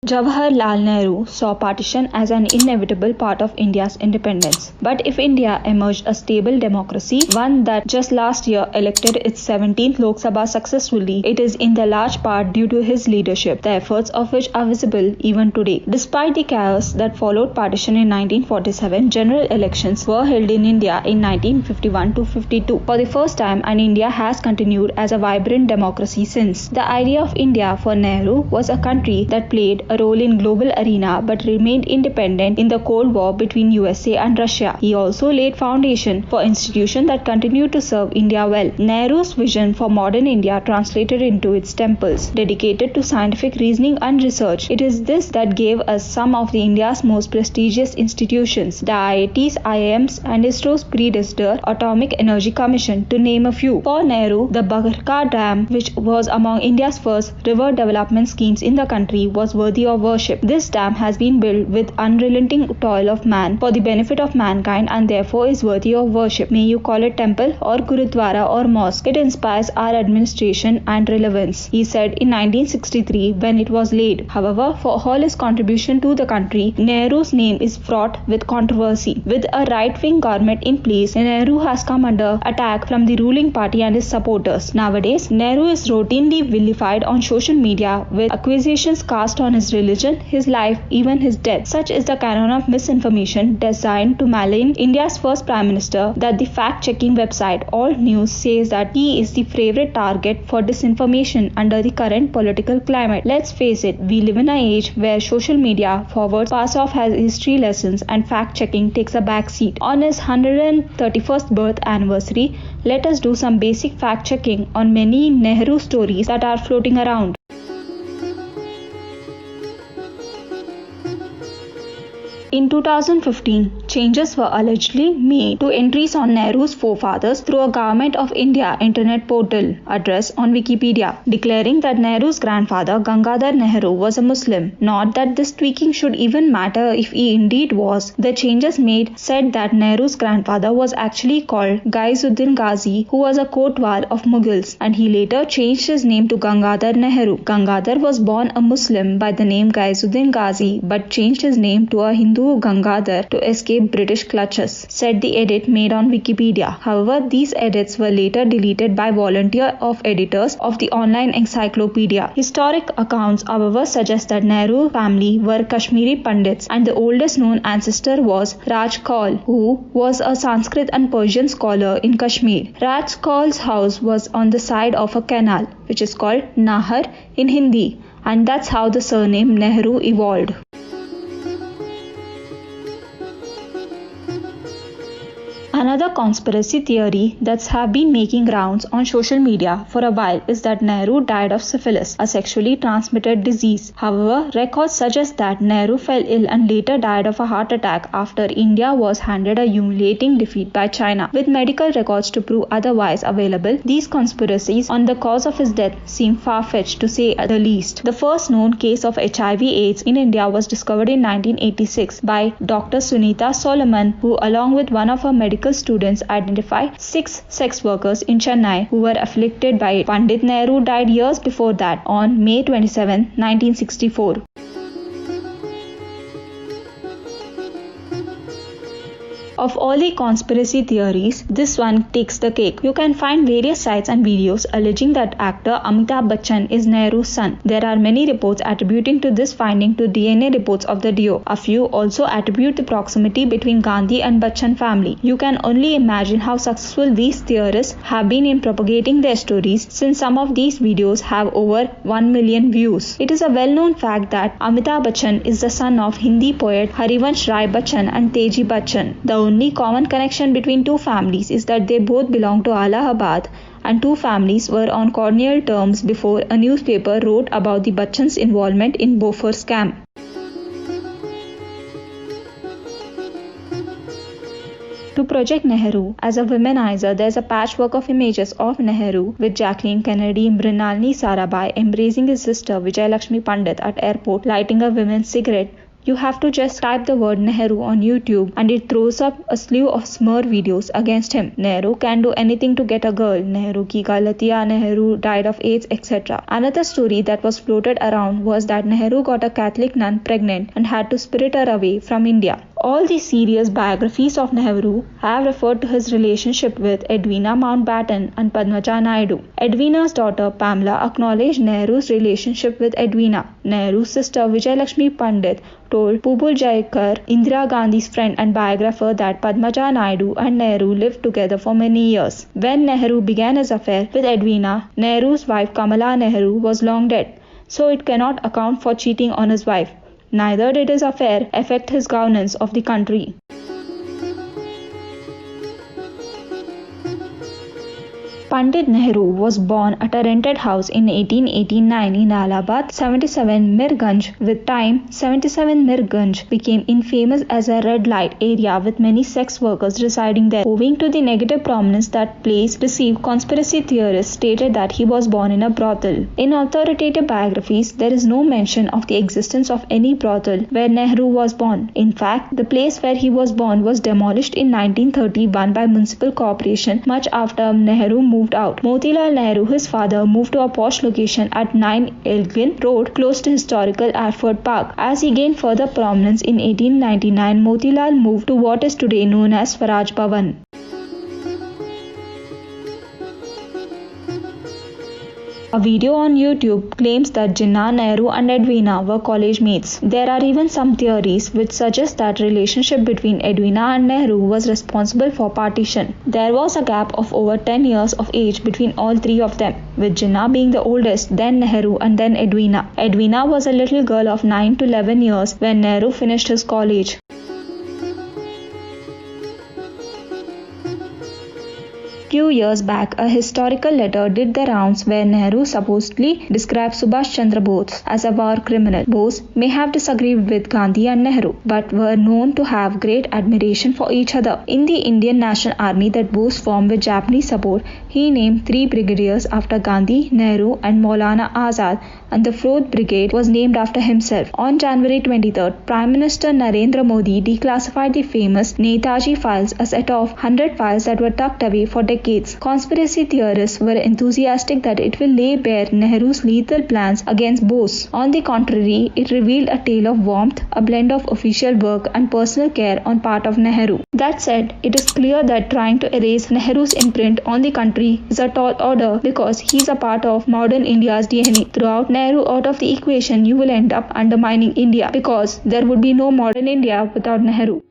Jawaharlal Nehru saw partition as an inevitable part of India's independence. But if India emerged a stable democracy, one that just last year elected its 17th Lok Sabha successfully, it is in the large part due to his leadership, the efforts of which are visible even today. Despite the chaos that followed partition in 1947, general elections were held in India in 1951 to 52 for the first time, and India has continued as a vibrant democracy since. The idea of India for Nehru was a country that played a role in global arena but remained independent in the Cold War between USA and Russia. He also laid foundation for institutions that continue to serve India well. Nehru's vision for modern India translated into its temples, dedicated to scientific reasoning and research. It is this that gave us some of the India's most prestigious institutions, the IITs, IIMs and ISRO's predecessor Atomic Energy Commission, to name a few. For Nehru, the Bharka Dam, which was among India's first river development schemes in the country, was worthy of worship. This dam has been built with unrelenting toil of man for the benefit of mankind and therefore is worthy of worship. May you call it temple or gurudwara or mosque, it inspires our administration and relevance, he said in 1963 when it was laid. However, for all his contribution to the country, Nehru's name is fraught with controversy. With a right-wing government in place, Nehru has come under attack from the ruling party and his supporters. Nowadays, Nehru is routinely vilified on social media with accusations cast on his religion, his life, even his death. Such is the canon of misinformation designed to malign India's first Prime Minister that the fact-checking website All News says that he is the favorite target for disinformation under the current political climate. Let's face it, we live in an age where social media forwards pass off as history lessons and fact-checking takes a back seat. On his 131st birth anniversary, let us do some basic fact-checking on many Nehru stories that are floating around. In 2015, changes were allegedly made to entries on Nehru's forefathers through a Government of India internet portal address on Wikipedia, declaring that Nehru's grandfather Gangadhar Nehru was a Muslim. Not that this tweaking should even matter if he indeed was. The changes made said that Nehru's grandfather was actually called Ghaisuddin Ghazi, who was a Kotwal of Mughals, and he later changed his name to Gangadhar Nehru. Gangadhar was born a Muslim by the name Ghaisuddin Ghazi but changed his name to a Hindu Gangadhar to escape British clutches, said the edit made on Wikipedia. However, these edits were later deleted by volunteer of editors of the online encyclopedia. Historic accounts, however, suggest that Nehru family were Kashmiri Pandits and the oldest known ancestor was Raj Kaul, who was a Sanskrit and Persian scholar in Kashmir. Raj Kaul's house was on the side of a canal, which is called Nahar in Hindi, and that's how the surname Nehru evolved. Another conspiracy theory that's have been making rounds on social media for a while is that Nehru died of syphilis, a sexually transmitted disease. However, records suggest that Nehru fell ill and later died of a heart attack after India was handed a humiliating defeat by China. With medical records to prove otherwise available, these conspiracies on the cause of his death seem far-fetched to say the least. The first known case of HIV/AIDS in India was discovered in 1986 by Dr. Sunita Solomon, who along with one of her medical students identified 6 sex workers in Chennai who were afflicted by it. Pandit Nehru died years before that on May 27, 1964. Of all the conspiracy theories, this one takes the cake. You can find various sites and videos alleging that actor Amitabh Bachchan is Nehru's son. There are many reports attributing to this finding to DNA reports of the duo. A few also attribute the proximity between Gandhi and Bachchan family. You can only imagine how successful these theorists have been in propagating their stories, since some of these videos have over 1 million views. It is a well-known fact that Amitabh Bachchan is the son of Hindi poet Harivansh Rai Bachchan and Teji Bachchan. The only common connection between two families is that they both belong to Allahabad, and two families were on cordial terms before a newspaper wrote about the Bachchans' involvement in Bofors scam. To project Nehru as a womanizer, there is a patchwork of images of Nehru with Jacqueline Kennedy, Mrinalini Sarabhai embracing his sister Vijayalakshmi Pandit at airport, lighting a women's cigarette, You have to just type the word Nehru on YouTube and it throws up a slew of smear videos against him. Nehru can do anything to get a girl. Nehru ki galatiya, Nehru died of AIDS, etc. Another story that was floated around was that Nehru got a Catholic nun pregnant and had to spirit her away from India. All these serious biographies of Nehru have referred to his relationship with Edwina Mountbatten and Padmaja Naidu. Edwina's daughter Pamela acknowledged Nehru's relationship with Edwina. Nehru's sister Vijayalakshmi Pandit told Pubul Jayakar, Indira Gandhi's friend and biographer, that Padmaja Naidu and Nehru lived together for many years. When Nehru began his affair with Edwina, Nehru's wife Kamala Nehru was long dead, so it cannot account for cheating on his wife. Neither did his affair affect his governance of the country. Pandit Nehru was born at a rented house in 1889 in Allahabad, 77 Mirganj. With time, 77 Mirganj became infamous as a red light area with many sex workers residing there. Owing to the negative prominence that place received, conspiracy theorists stated that he was born in a brothel. In authoritative biographies, there is no mention of the existence of any brothel where Nehru was born. In fact, the place where he was born was demolished in 1931 by municipal corporation much after Nehru moved out. Motilal Nehru, his father, moved to a posh location at 9 Elgin Road, close to historical Alfred Park. As he gained further prominence in 1899, Motilal moved to what is today known as Swaraj Bhavan. A video on YouTube claims that Jinnah, Nehru and Edwina were college mates. There are even some theories which suggest that relationship between Edwina and Nehru was responsible for partition. There was a gap of over 10 years of age between all three of them, with Jinnah being the oldest, then Nehru and then Edwina. Edwina was a little girl of 9 to 11 years when Nehru finished his college. Few years back, a historical letter did the rounds where Nehru supposedly described Subhash Chandra Bose as a war criminal. Bose may have disagreed with Gandhi and Nehru, but were known to have great admiration for each other. In the Indian National Army that Bose formed with Japanese support, he named 3 brigadiers after Gandhi, Nehru and Maulana Azad, and the 4th brigade was named after himself. On January 23rd, Prime Minister Narendra Modi declassified the famous Netaji files, a set of 100 files that were tucked away for decades. Conspiracy theorists were enthusiastic that it will lay bare Nehru's lethal plans against Bose. On the contrary, it revealed a tale of warmth, a blend of official work and personal care on part of Nehru. That said, it is clear that trying to erase Nehru's imprint on the country is a tall order because he is a part of modern India's DNA. Throughout Nehru out of the equation, you will end up undermining India because there would be no modern India without Nehru.